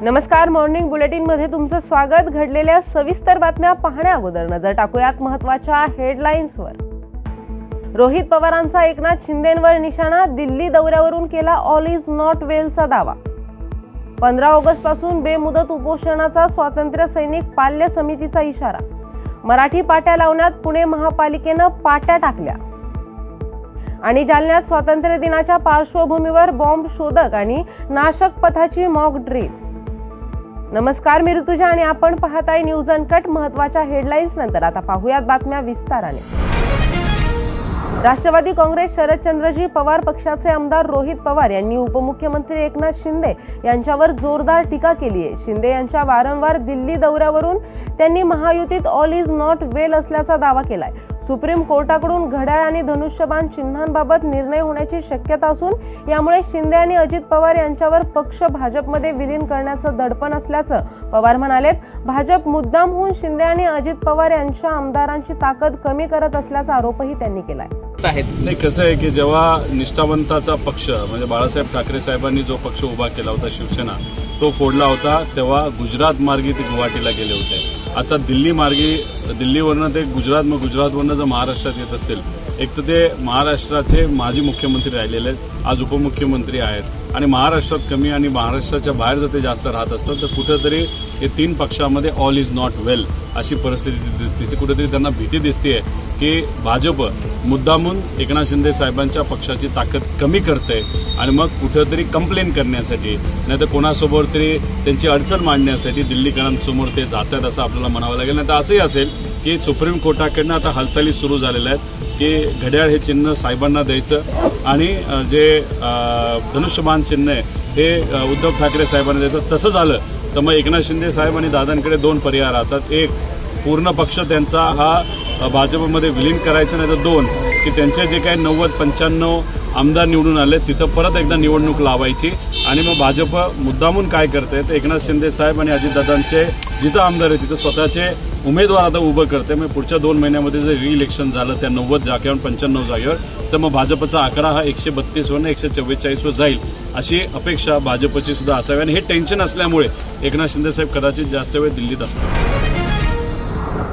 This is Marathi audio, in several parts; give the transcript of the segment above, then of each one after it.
नमस्कार, मॉर्निंग बुलेटिन मध्ये तुमचं स्वागत। घडलेल्या सविस्तर बातम्या पाहण्या अगोदर नजर टाकूयात महत्त्वाच्या हेडलाईन्सवर। रोहित पवारांचा एकनाथ शिंदेंवर निशाणा, दिल्ली दौऱ्यावरून केला ऑल इज नॉट वेलचा दावा। 15 ऑगस्ट पासून बेमुदत उपोषणाचा स्वातंत्र्य सैनिक पाल्य समितीचा इशारा। मराठी पाट्या लावण्यात पुणे महापालिकेनं पाट्या टाकल्या। आणि जालन्यात स्वातंत्र्य दिनाच्या पार्श्वभूमीवर बॉम्ब शोधक आणि नाशक पथाची मॉक ड्रिल। नमस्कार, मी ऋतुजा आणि आपण पाहताय न्यूज अनकट। महत्त्वाच्या हेडलाईन्स नंतर आता पाहूयात बातम्या विस्ताराने। राष्ट्रवादी काँग्रेस शरदचंद्रजी पवार पक्षाचे आमदार रोहित पवार यांनी उपमुख्यमंत्री एकनाथ शिंदे यांच्यावर जोरदार टीका केली आहे। शिंदे यांच्या वारंवार दिल्ली दौऱ्यावरून त्यांनी महायुतीत ऑल इज नॉट वेल असल्याचा दावा केलाय। सुप्रीम कोर्टाकडून घड्याळ आणि धनुष्यबाण चिन्हांबाबत निर्णय होण्याची शक्यता असून यामुळे शिंदे आणि अजित पवार यांच्यावर पक्ष भाजपमध्ये विलीन करण्याचं दडपण असल्याचं पवार म्हणाले। भाजप मुद्दाम होऊन शिंदे आणि अजित पवार यांच्या आमदारांची ताकद कमी करत असल्याचा आरोपही त्यांनी केलाय। नाही, कसं आहे की जेव्हा निष्ठावंताचा पक्ष म्हणजे बाळासाहेब ठाकरे साहेबांनी जो पक्ष उभा केला होता शिवसेना, तो फोडला होता, तेव्हा गुजरात मार्गी ते गुवाहाटीला गेले होते। आता दिल्ली मार्गी दिल्लीवरनं ते गुजरातवरनं जर महाराष्ट्रात येत असतील, एक तर ते महाराष्ट्राचे माजी मुख्यमंत्री राहिलेले आहेत, आज उपमुख्यमंत्री आहेत आणि महाराष्ट्रात कमी आणि महाराष्ट्राच्या बाहेर जर ते जास्त राहत असतात तर कुठेतरी हे तीन पक्षामध्ये ऑल इज नॉट वेल अशी परिस्थिती दिसते। कुठेतरी त्यांना भीती दिसते की भाजप मुद्दामून एकनाथ शिंदे साहेबांच्या पक्षाची ताकद कमी करते आणि मग कुठेतरी कंप्लेन करण्यासाठी नाहीतर कोणासोबत तरी त्यांची अडचण मांडण्यासाठी दिल्लीकरांसमोर ते जातात असं आपल्याला म्हणावं लागेल। नाही तर असंही असेल की सुप्रीम कोर्टाकडनं आता हालचाली सुरू झालेल्या आहेत की घड्याळ हे चिन्ह साहेबांना द्यायचं आणि जे धनुष्यबाण चिन्ह आहे हे उद्धव ठाकरे साहेबांना द्यायचं। तसं झालं तर मग एकनाथ शिंदे साहेब आणि दादांकडे दोन पर्याय राहतात। एक, पूर्ण पक्ष त्यांचा हा भाजपमध्ये विलीन करायचा, नाही तर दोन, की त्यांचे जे काही 90-95 आमदार निवडून आले तिथं परत एकदा निवडणूक लावायची आणि मग भाजप मुद्दामून काय करते तर एकनाथ शिंदे साहेब आणि अजितदादांचे जिथं आमदार आहे तिथं स्वतःचे उमेदवार आता उभं करते। मग पुढच्या 2 महिन्यामध्ये जर रिइलेक्शन झालं त्या 90 जागेवर 95 जागेवर तर मग भाजपचा आकडा हा 132 वरून 144 वर जाईल अशी अपेक्षा भाजपची सुद्धा असावी आणि हे टेन्शन असल्यामुळे एकनाथ शिंदे साहेब कदाचित जास्त वेळ दिल्लीत असतात।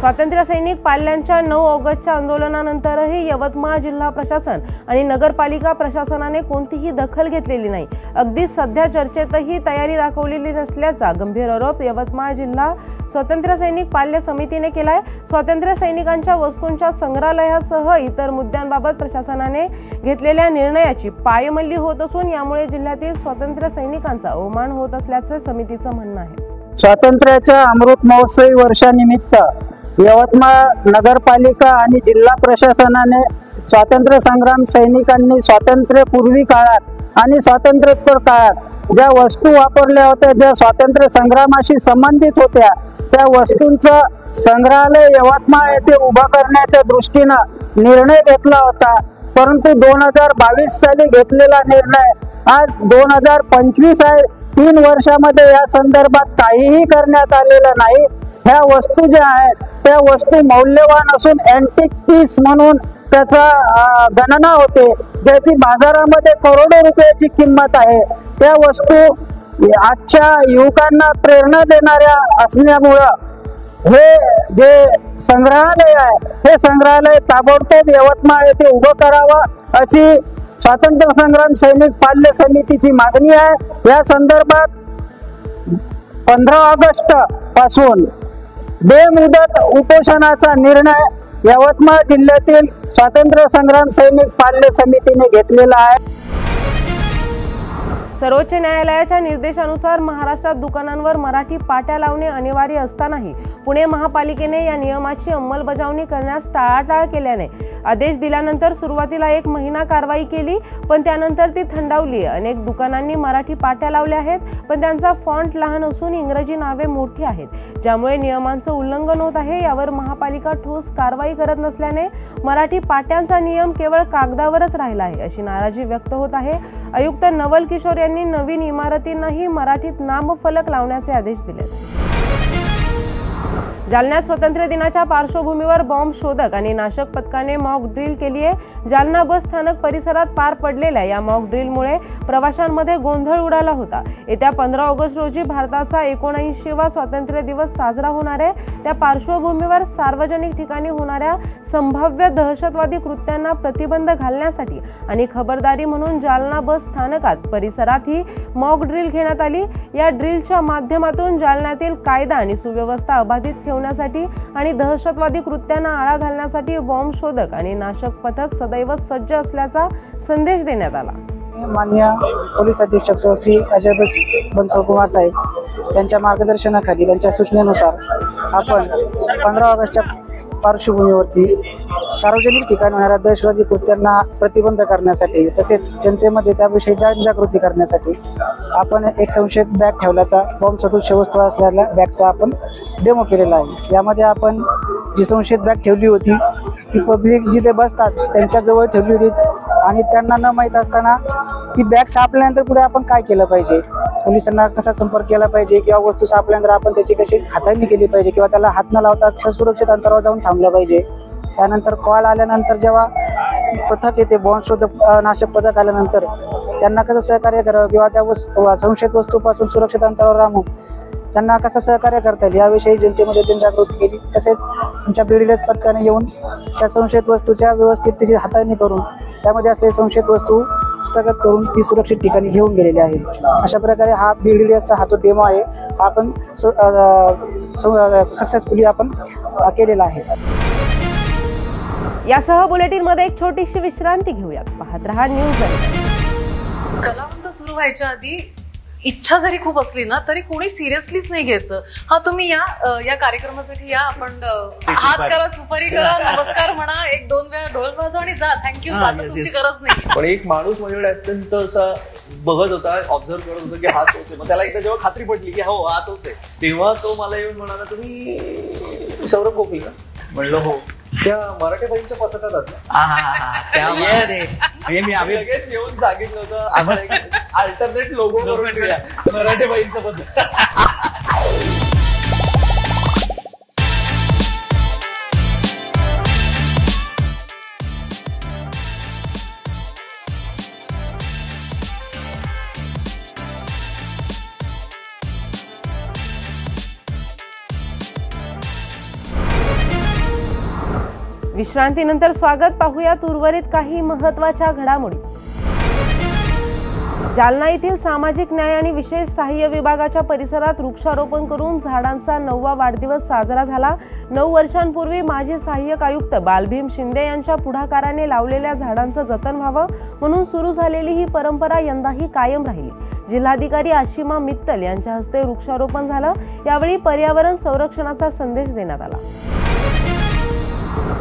स्वातंत्र्य सैनिक पाल्यांच्या 9 ऑगस्टच्या आंदोलनानंतरही यवतमाळ जिल्हा प्रशासन आणि नगरपालिका प्रशासनाने कोणतीही दखल घेतलेली नाही। अगदी सध्या चर्चेतही तयारी दाखवलेली नसल्याचा गंभीर आरोप यवतमाळ जिल्हा स्वातंत्र्य सैनिक पाल्य समितीने केलाय। स्वातंत्र्य सैनिकांच्या वस्तूंच्या संग्रहालयासह इतर मुद्द्यांबाबत प्रशासनाने घेतलेल्या निर्णयाची पायमल्ली होत असून यामुळे जिल्ह्यातील स्वातंत्र्य सैनिकांचा अवमान होत असल्याचे समितीचं म्हणणं आहे। स्वातंत्र्याच्या अमृत महोत्सवी वर्षानिमित्त यवतमाळ नगरपालिका आणि जिल्हा प्रशासनाने स्वातंत्र्य संग्राम सैनिकांनी स्वातंत्र्यपूर्वी काळात आणि स्वातंत्र्योत्तर काळात ज्या वस्तू वापरल्या होत्या, ज्या स्वातंत्र्य संग्रामाशी संबंधित होत्या, त्या वस्तूंचं संग्रहालय यवतमाळ येथे उभा करण्याच्या दृष्टीनं निर्णय घेतला होता। परंतु 2022 साली घेतलेला निर्णय आज 2025 आहे। 3 वर्षामध्ये या संदर्भात काहीही करण्यात आलेलं नाही। ह्या वस्तू ज्या आहेत त्या वस्तू मौल्यवान असून अँटिक पीस म्हणून त्याचा गणना होते, ज्याची बाजारामध्ये करोडो रुपयाची किंमत आहे। त्या वस्तू आजच्या युवकांना प्रेरणा देणाऱ्या असल्यामुळं हे जे संग्रहालय आहे हे संग्रहालय ताबडतोब यवतमाळ येथे उभं करावं अशी स्वातंत्र्य संग्राम सैनिक पाल्य समितीची मागणी आहे। या संदर्भात 15 ऑगस्ट पासून बेमुदत उपोषणाचा निर्णय यवतमाळ जिल्ह्यातील स्वातंत्र्य संग्राम सैनिक पाल्य समितीने घेतलेला आहे। सर्वोच्च न्यायालयाच्या निर्देशानुसार महाराष्ट्रात दुकानांवर मराठी पाट्या लावणे अनिवार्य असतानाही पुणे महापालिकेने या नियमाची अंमलबजावणी करण्यास टाळाटाळ केल्याने आदेश दिल्यानंतर सुरुवातीला 1 महिना कारवाई केली, पण त्यानंतर ती थंडावली। अनेक दुकानांनी मराठी पाट्या लावल्या आहेत, पण त्यांचा फॉन्ट लहान असून इंग्रजी नावे मोठी आहेत, ज्यामुळे नियमांचं उल्लंघन होत आहे। यावर महापालिका ठोस कारवाई करत नसल्याने मराठी पाट्यांचा नियम केवळ कागदावरच राहिला आहे अशी नाराजी व्यक्त होत आहे। आयुक्त नवल किशोर यांनी नवीन इमारतींनाही मराठीत नामफलक लावण्याचे आदेश दिले। जालन्यात स्वातंत्र्य दिनाच्या पार्श्वभूमीवर बॉम्ब शोधक आणि नाशक पथकाने मॉक ड्रिल केली आहे। जालना बस स्थानक परिसरात पार पडलेल्या या मॉक ड्रिलमुळे प्रवाशांमध्ये गोंधळ उडाला होता। येत्या 15 ऑगस्ट रोजी भारताचा 79वा स्वातंत्र्य दिवस साजरा होणार आहे। त्या पार्श्वभूमीवर सार्वजनिक ठिकाणी होणाऱ्या संभाव्य दहशतवादी कृत्यांना प्रतिबंध घालण्यासाठी आणि खबरदारी म्हणून जालना बस स्थानकात परिसरात ही मॉक ड्रिल घेण्यात आली। या ड्रिलच्या माध्यमातून जालन्यातील कायदा आणि सुव्यवस्था अबाधित ठेवण्यासाठी आणि दहशतवादी कृत्यांना आळा घालण्यासाठी बॉम्ब शोधक आणि नाशक पथक सदैव सज्ज असल्याचा संदेश देण्यात आला। माननीय पोलीस अधीक्षक श्री अजय बन्सल साहेब यांच्या मार्गदर्शनाखाली त्यांच्या सूचनेनुसार आपण 15 ऑगस्टच्या पार्श्वभूमीवरती सार्वजनिक ठिकाणी होणाऱ्या दहशतवादी कृत्यांना प्रतिबंध करण्यासाठी तसेच जनतेमध्ये त्याविषयी जनजागृती करण्यासाठी आपण एक संशयित बॅग ठेवल्याचा बॉम्ब सदृश्य वस्तू असलेल्या बॅगचा आपण डेमो केलेला आहे। यामध्ये आपण जी संशयित बॅग ठेवली होती ती पब्लिक जिथे बसतात त्यांच्याजवळ ठेवली होती आणि त्यांना न माहीत असताना ती बॅग सापडल्यानंतर पुढे आपण काय केलं पाहिजे, पोलिसांना कसा संपर्क केला पाहिजे किंवा वस्तू सापडल्यानंतर आपण त्याची कशी हाताळणी केली पाहिजे किंवा त्याला हात न लावता सुरक्षित अंतरावर जाऊन थांबलं पाहिजे। त्यानंतर कॉल आल्यानंतर जेव्हा पथक येते बॉम्ब शोधक नाशक पथक आल्यानंतर त्यांना कसं सहकार्य करावं किंवा त्या संशयित वस्तूपासून सुरक्षित अंतरावर राहून त्यांना कसं सहकार्य करता येईल याविषयी जनतेमध्ये जनजागृती केली। तसेच आमच्या BDLS पथकाने येऊन त्या संशयित वस्तूच्या व्यवस्थित त्याची हाताळणी करून त्यामध्ये असलेली संशयित वस्तू हस्तगत करून ती सुरक्षित ठिकाणी घेऊन गेलेले आहेत। अशा प्रकारे हा BDLSचा हा जो डेमो आहे हा आपण सक्सेसफुली आपण केलेला आहे। यासह बुलेटिन मध्ये एक छोटीशी विश्रांती घेऊयात। पाहत रहा न्यूज। कलावंत सुरू व्हायच्या आधी इच्छा जरी खूप असली ना तरी कोणी सिरियसलीच नाही घ्यायचं। हा तुम्ही या कार्यक्रमासाठी या, आपण हात करा, सुपारी करा, नमस्कार म्हणा, 1-2 वेळा ढोल वाजवा आणि जा, थँक्यू, आता तुमची गरज नाही। पण एक माणूस माझ्याकडे अत्यंत असा बघत होता, ऑब्झर्व करत होता की हा तोच आहे। मग त्याला एकदा जेव्हा खात्री पडली की हो हा तोच आहे, तेव्हा तो मला येऊन म्हणाला तुम्ही सौरभ गोखले का? म्हणलं हो। त्या मराठी बाईंच्या पथकात मी लगेच येऊन सांगितलं होतं आम्हाला एक अल्टरनेट लोगो करून ठेवूया मराठी बाईंचं पथक। विश्रांतीनंतर स्वागत। पाहूयात उर्वरित काही महत्त्वाच्या घडामोडी। जालना येथील सामाजिक न्याय आणि विशेष सहाय्य विभागाच्या परिसरात वृक्षारोपण करून झाडांचा 9वा वाढदिवस साजरा झाला। 9 वर्षांपूर्वी माजी सहाय्यक आयुक्त बालभीम शिंदे यांच्या पुढाकाराने लावलेल्या झाडांचं जतन व्हावं म्हणून सुरू झालेली ही परंपरा यंदाही कायम राहिली। जिल्हाधिकारी आशिमा मित्तल यांच्या हस्ते वृक्षारोपण झालं। यावेळी पर्यावरण संरक्षणाचा संदेश देण्यात आला।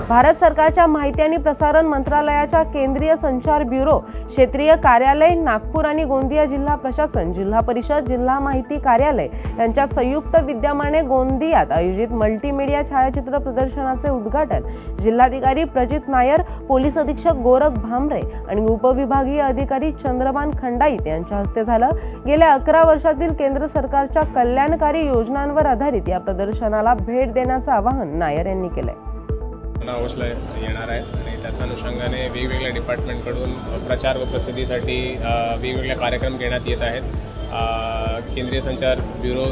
भारत सरकारच्या माहिती आणि प्रसारण मंत्रालयाच्या केंद्रीय संचार ब्युरो, क्षेत्रीय कार्यालय नागपूर आणि गोंदिया जिल्हा प्रशासन, जिल्हा परिषद, जिल्हा माहिती कार्यालय यांच्या संयुक्त विद्यमाने गोंदियात आयोजित मल्टीमीडिया छायाचित्र प्रदर्शनाचे उद्घाटन जिल्हाधिकारी प्रजित नायर, पोलीस अधीक्षक गोरख भामरे आणि उपविभागीय अधिकारी चंद्रभान खंडाईत यांच्या हस्ते झालं। गेल्या 11 वर्षातील केंद्र सरकारच्या कल्याणकारी योजनांवर आधारित या प्रदर्शनाला भेट देण्याचं आवाहन नायर यांनी केलंय। ऑगस्टला येणार आहेत आणि त्याच्या अनुषंगाने वेगवेगळ्या डिपार्टमेंटकडून प्रचार व प्रसिद्धीसाठी वेगवेगळे कार्यक्रम घेण्यात येत आहेत। केंद्रीय संचार ब्युरो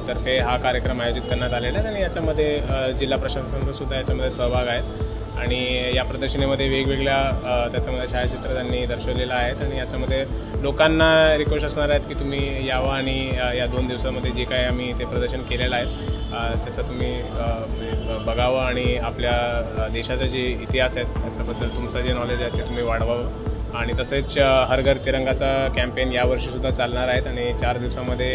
तर्फे हा कार्यक्रम आयोजित करण्यात आलेला आहे आणि याच्यामध्ये जिल्हा प्रशासनाचा सुद्धा याच्यामध्ये सहभाग आहे आणि या प्रदर्शनीमध्ये वेगवेगळ्या त्याच्यामध्ये छायाचित्र त्यांनी दर्शवलेलं आहेत आणि याच्यामध्ये लोकांना रिक्वेस्ट असणार आहेत की तुम्ही यावं आणि या 2 दिवसामध्ये जे काही आम्ही ते प्रदर्शन केलेलं आहे त्याचा तुम्ही बघावं आणि आपल्या देशाचा जे इतिहास आहे त्याच्याबद्दल तुमचं जे नॉलेज आहे ते तुम्ही वाढवावं। आणि तसेच हर घर तिरंगाचा कॅम्पेन यावर्षीसुद्धा चालणार आहेत आणि 4 दिवसामध्ये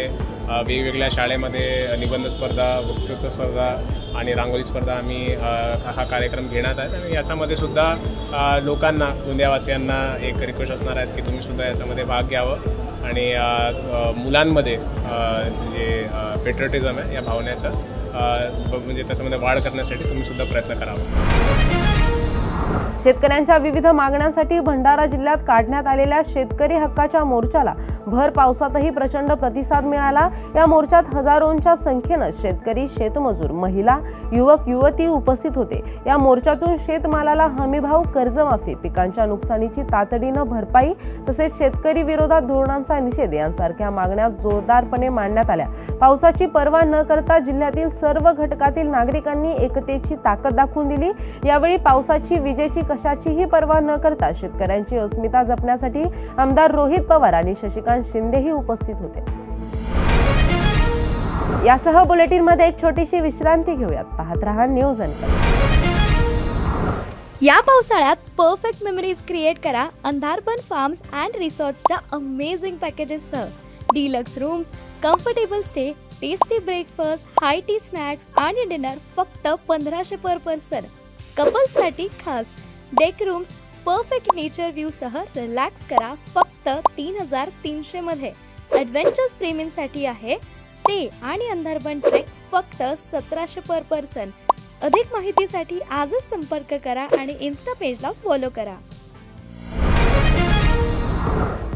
वेगवेगळ्या शाळेमध्ये निबंध स्पर्धा, वक्तृत्व स्पर्धा आणि रांगोळी स्पर्धा आम्ही हा कार्यक्रम घेणार आहेत आणि याच्यामध्ये सुद्धा लोकांना, गोंदियावासियांना एक रिक्वेस्ट असणार आहेत की तुम्हीसुद्धा याच्यामध्ये भाग घ्यावं आणि मुलांमध्ये जे पेट्रियटिझम आहे या भावनेचा म्हणजे त्याच्यामध्ये वाढ करण्यासाठी तुम्हीसुद्धा प्रयत्न करावा। शेतकऱ्यांच्या विविध मागण्यांसाठी भंडारा जिल्ह्यात काढण्यात आलेल्या शेतकरी हक्काच्या मोर्चाला भर पावसातही प्रचंड प्रतिसाद मिळाला। या मोर्चात हजारोंच्या संख्येने शेतकरी, शेतमजूर, महिला, युवक युवती उपस्थित होते। या मोर्चातून शेतमालाला हमीभाव, कर्जमाफी, पिकांच्या नुकसानीची तातडीने भरपाई तसेच शेतकरी विरोधात धोरणांचा निषेध यांसारख्या मागण्या जोरदारपणे मांडण्यात आल्या। पावसाची पर्वा न करता जिल्ह्यातील सर्व घटकातील नागरिकांनी एकतेची ताकद दाखवून दिली। यावेळी पावसाची, विजेची, कशाचीही पर्वा न करता शेतकऱ्यांची अस्मिता जपण्यासाठी आमदार रोहित पवार आणि शशिकांत शिंदेही उपस्थित होते। यासह बुलेटिन मध्ये एक छोटीशी विश्रांती घेऊयात। पाहत रहा न्यूज अँकर। या पावसाळ्यात परफेक्ट मेमरीज क्रिएट करा अंधारबन फार्म्स अँड रिसॉर्ट्सच्या अमेझिंग पॅकेजेससह। Deluxe rooms, comfortable stay, tasty breakfast, high tea snacks आणि डिनर फक्त 1500 पर पर्सन। कपल्ससाठी खास deck rooms, perfect nature view सह रिलॅक्स करा फक्त 3300 मध्ये। ॲडव्हेंचर्स प्रेमींसाठी आहे स्टे आणि अंधारबन ट्रेक फक्त 1700 पर पर्सन। अधिक माहितीसाठी आजच संपर्क करा आणि इन्स्टा पेजला फॉलो करा।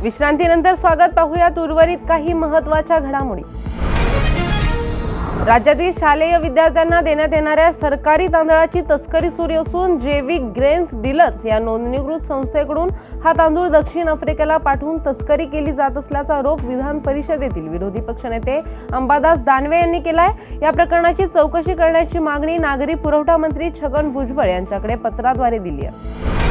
विश्रांतीनंतर स्वागत, पाहूयात उर्वरित काही महत्त्वाच्या घडामोडी। राज्यातील शालेय विद्यार्थ्यांना देण्यात येणाऱ्या सरकारी तांदळाची तस्करी सुरू असून जेविक ग्रेन्स डिलक्स या नोंदणीकृत संस्थेकडून हा तांदूळ दक्षिण आफ्रिकेला पाठवून तस्करी केली जात असल्याचा आरोप विधान परिषदेतील विरोधी पक्षनेते अंबादास दानवे यांनी केलाय। या प्रकरणाची चौकशी करण्याची मागणी नागरी पुरवठा मंत्री छगन भुजबळ यांच्याकडे पत्राद्वारे दिली आहे।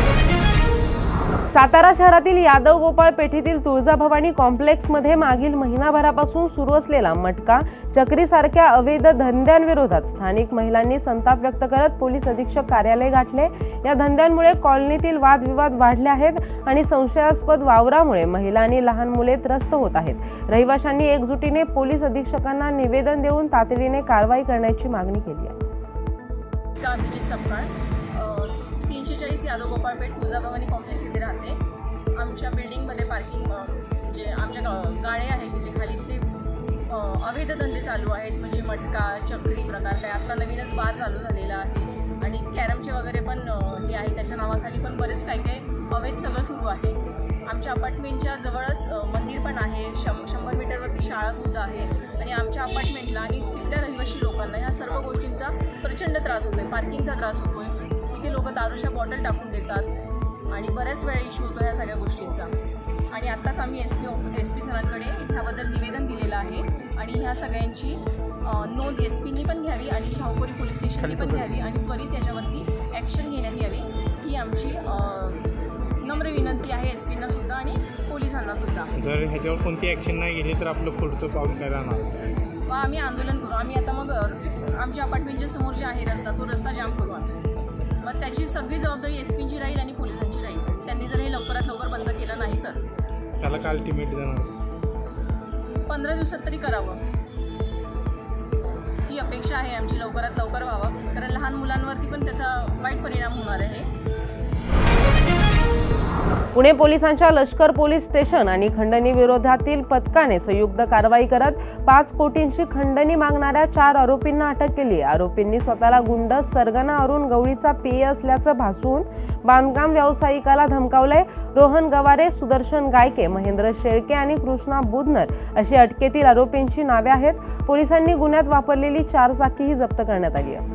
सातारा शहरातील यादव गोपाळ पेठेतील तुळजाभवानी कॉम्प्लेक्समध्ये मागील महिनाभरापासून सुरू असलेला मटका, चक्री सारख्या अवैध धंद्यांविरोधात स्थानिक महिलांनी संताप व्यक्त करत पोलीस अधीक्षक कार्यालय गाठले। या धंद्यांमुळे कॉलनीतील वादविवाद वाढले आहेत आणि संशयास्पद वावरामुळे महिला आणि लहान मुले त्रस्त होत आहेत। रहिवाशांनी एकजुटीने पोलीस अधीक्षकांना निवेदन देऊन तातडीने कारवाई करण्याची मागणी केली आहे। 340 यादव गोपाळपेठ तुळजाभवानी कॉम्प्लेक्स इथे राहते। आमच्या बिल्डिंगमध्ये पार्किंग जे आमच्या गाळे आहेत तिथे खाली तिथे अवैध धंदे चालू आहेत, म्हणजे मटका, चक्री प्रकार काय। आत्ता नवीनच बार चालू झालेला आहे आणि कॅरमचे वगैरे पण हे आहे, त्याच्या नावाखाली पण बरेच काही अवैध सगळं सुरू आहे। आमच्या अपार्टमेंटच्या जवळच मंदिर पण आहे, 100 मीटरवरती शाळासुद्धा आहे आणि आमच्या अपार्टमेंटला आणि तिथल्या रहिवासी लोकांना ह्या सर्व गोष्टींचा प्रचंड त्रास होतो आहे। पार्किंगचा त्रास होतो आहे, इथे लोक दारूच्या बॉटल टाकून देतात आणि बऱ्याच वेळा इश्यू होतो ह्या सगळ्या गोष्टींचा। आणि आत्ताच आम्ही एसपी सरांकडे ह्याबद्दल निवेदन दिलेलं आहे आणि ह्या सगळ्यांची नोंद एसपीनी पण घ्यावी आणि शाहूपुरी पोलीस स्टेशननी पण घ्यावी आणि त्वरित याच्यावरती ॲक्शन घेण्यात यावी ही आमची नम्र विनंती आहे एसपींना सुद्धा आणि पोलिसांना सुद्धा। जर ह्याच्यावर कोणती ॲक्शन नाही घेतली तर आपलं पुढचं पाऊल काय राहणार? आम्ही आंदोलन करू। आम्ही आता मग आमच्या अपार्टमेंटच्या समोर जे आहे रस्ता, तो रस्ता जाम करू आम्ही। मग त्याची सगळी जबाबदारी एसपीची राहील आणि पोलिसांची राहील। त्यांनी जर हे लवकरात लवकर बंद केलं नाही तर त्याला काय अल्टिमेट देणार? 15 दिवसात तरी करावं ही अपेक्षा आहे आमची, लवकरात लवकर व्हावं, कारण लहान मुलांवरती पण त्याचा वाईट परिणाम होणार आहे। पुणे पोलिसांच्या लष्कर पोलीस स्टेशन आणि खंडणी विरोधातील पथकाने संयुक्त कारवाई करत 5 कोटींची खंडणी मागणाऱ्या 4 आरोपींना अटक केली। आरोपींनी स्वतःला गुंड सरगना अरुण गवळीचा पीए असल्याचं भासवून बांधकाम व्यावसायिकाला धमकावलंय। रोहन गवारे, सुदर्शन गायके, महेंद्र शेळके आणि कृष्णा बुधनर अशी अटकेतील आरोपींची नावे आहेत। पोलिसांनी गुन्ह्यात वापरलेली 4 चाकीही जप्त करण्यात आली आहे।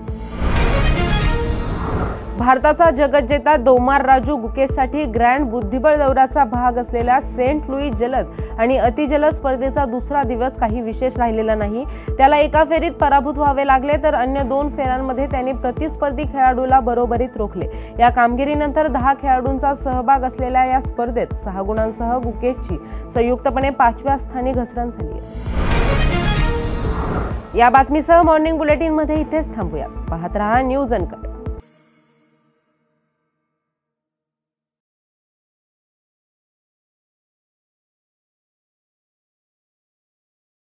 भारताचा जगज्जेता डोमार राजू गुकेशसाठी ग्रँड बुद्धिबळ दौऱ्याचा भाग असलेल्या सेंट लुई जलद आणि अतिजलद स्पर्धेचा दुसरा दिवस काही विशेष राहिलेला नाही। त्याला एका फेरीत पराभूत व्हावे लागले तर अन्य 2 फेऱ्यांमध्ये त्यांनी प्रतिस्पर्धी खेळाडूला बरोबरीत रोखले। या कामगिरीनंतर 10 खेळाडूंचा सहभाग असलेल्या या स्पर्धेत 6 गुणांसह गुकेशची संयुक्तपणे 5व्या स्थानी घसरण झाली आहे। या बातमीसह मॉर्निंग बुलेटिन मध्ये इथेच थांबूया। पाहत रहा न्यूज अँकर।